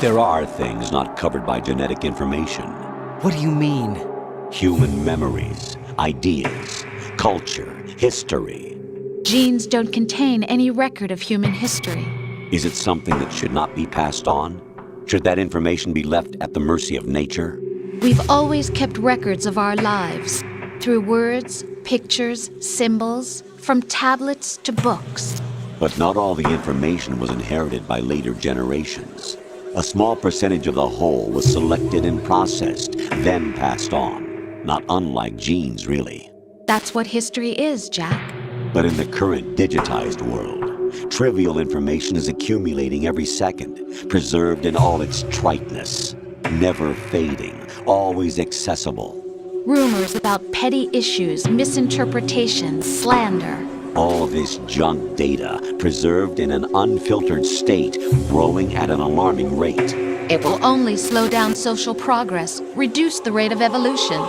There are things not covered by genetic information. What do you mean? Human memories, ideas, culture, history. Genes don't contain any record of human history. Is it something that should not be passed on? Should that information be left at the mercy of nature? We've always kept records of our lives, through words, pictures, symbols, from tablets to books. But not all the information was inherited by later generations. A small percentage of the whole was selected and processed, then passed on. Not unlike genes, really. That's what history is, Jack. But in the current digitized world, trivial information is accumulating every second, preserved in all its triteness, never fading, always accessible. Rumors about petty issues, misinterpretations, slander. All this junk data, preserved in an unfiltered state, growing at an alarming rate. It will only slow down social progress, reduce the rate of evolution.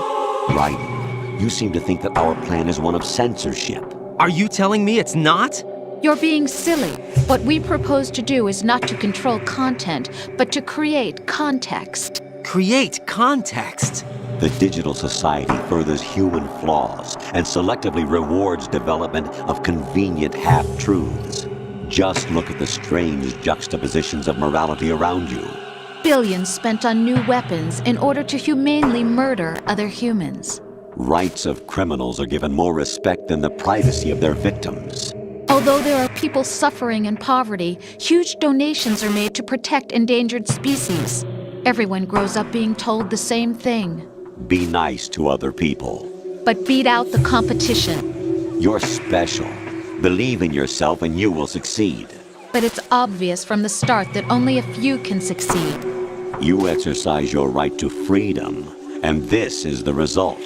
Right. You seem to think that our plan is one of censorship. Are you telling me it's not? You're being silly. What we propose to do is not to control content, but to create context. Create context? The digital society furthers human flaws and selectively rewards development of convenient half-truths. Just look at the strange juxtapositions of morality around you. Billions spent on new weapons in order to humanely murder other humans. Rights of criminals are given more respect than the privacy of their victims. Although there are people suffering in poverty, huge donations are made to protect endangered species. Everyone grows up being told the same thing. Be nice to other people. But beat out the competition. You're special. Believe in yourself and you will succeed. But it's obvious from the start that only a few can succeed. You exercise your right to freedom, and this is the result.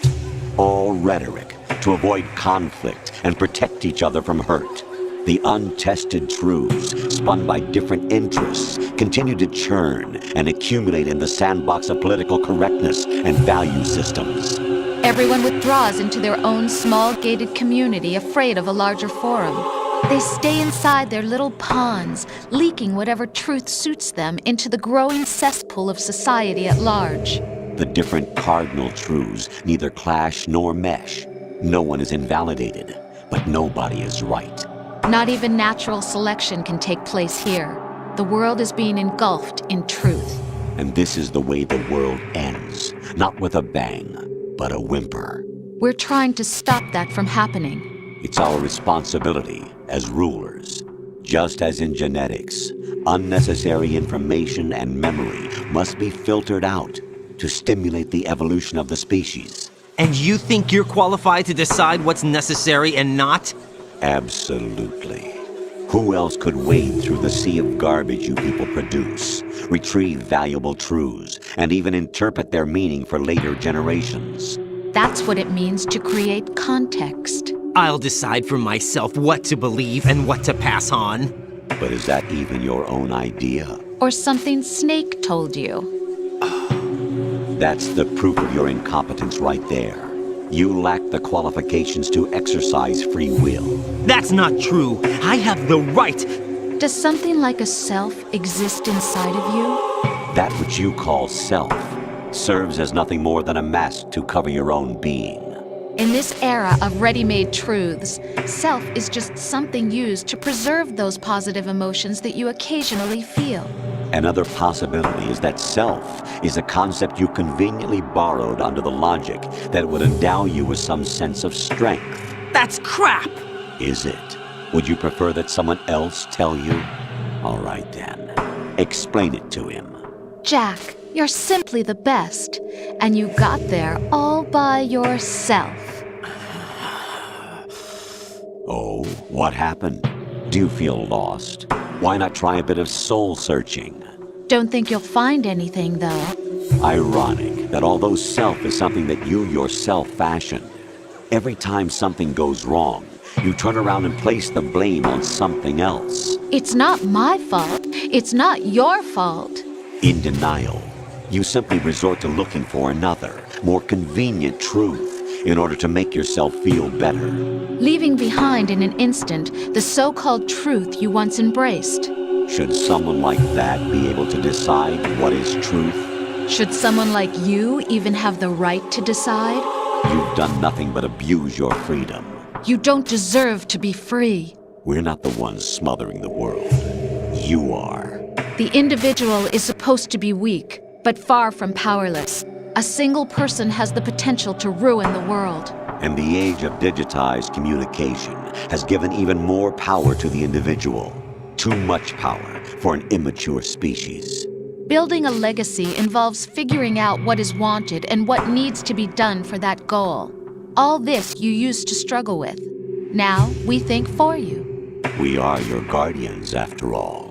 All rhetoric to avoid conflict and protect each other from hurt. The untested truths, spun by different interests, continue to churn and accumulate in the sandbox of political correctness and value systems. Everyone withdraws into their own small gated community, afraid of a larger forum. They stay inside their little ponds, leaking whatever truth suits them into the growing cesspool of society at large. The different cardinal truths neither clash nor mesh. No one is invalidated, but nobody is right. Not even natural selection can take place here. The world is being engulfed in truth. And this is the way the world ends. Not with a bang, but a whimper. We're trying to stop that from happening. It's our responsibility as rulers. Just as in genetics, unnecessary information and memory must be filtered out to stimulate the evolution of the species. And you think you're qualified to decide what's necessary and not? Absolutely. Who else could wade through the sea of garbage you people produce, retrieve valuable truths, and even interpret their meaning for later generations? That's what it means to create context. I'll decide for myself what to believe and what to pass on. But is that even your own idea? Or something Snake told you? That's the proof of your incompetence right there. You lack the qualifications to exercise free will. That's not true. I have the right. Does something like a self exist inside of you? That which you call self serves as nothing more than a mask to cover your own being. In this era of ready-made truths, self is just something used to preserve those positive emotions that you occasionally feel. Another possibility is that self is a concept you conveniently borrowed under the logic that would endow you with some sense of strength. That's crap! Is it? Would you prefer that someone else tell you? All right then. Explain it to him. Jack, you're simply the best, and you got there all by yourself. Oh, what happened? Do you feel lost? Why not try a bit of soul-searching? Don't think you'll find anything, though. Ironic that although self is something that you yourself fashioned, every time something goes wrong, you turn around and place the blame on something else. It's not my fault. It's not your fault. In denial, you simply resort to looking for another, more convenient truth in order to make yourself feel better. Leaving behind in an instant the so-called truth you once embraced. Should someone like that be able to decide what is truth? Should someone like you even have the right to decide? You've done nothing but abuse your freedom. You don't deserve to be free. We're not the ones smothering the world. You are. The individual is supposed to be weak, but far from powerless. A single person has the potential to ruin the world. And the age of digitized communication has given even more power to the individual. Too much power for an immature species. Building a legacy involves figuring out what is wanted and what needs to be done for that goal. All this you used to struggle with. Now we think for you. We are your guardians, after all.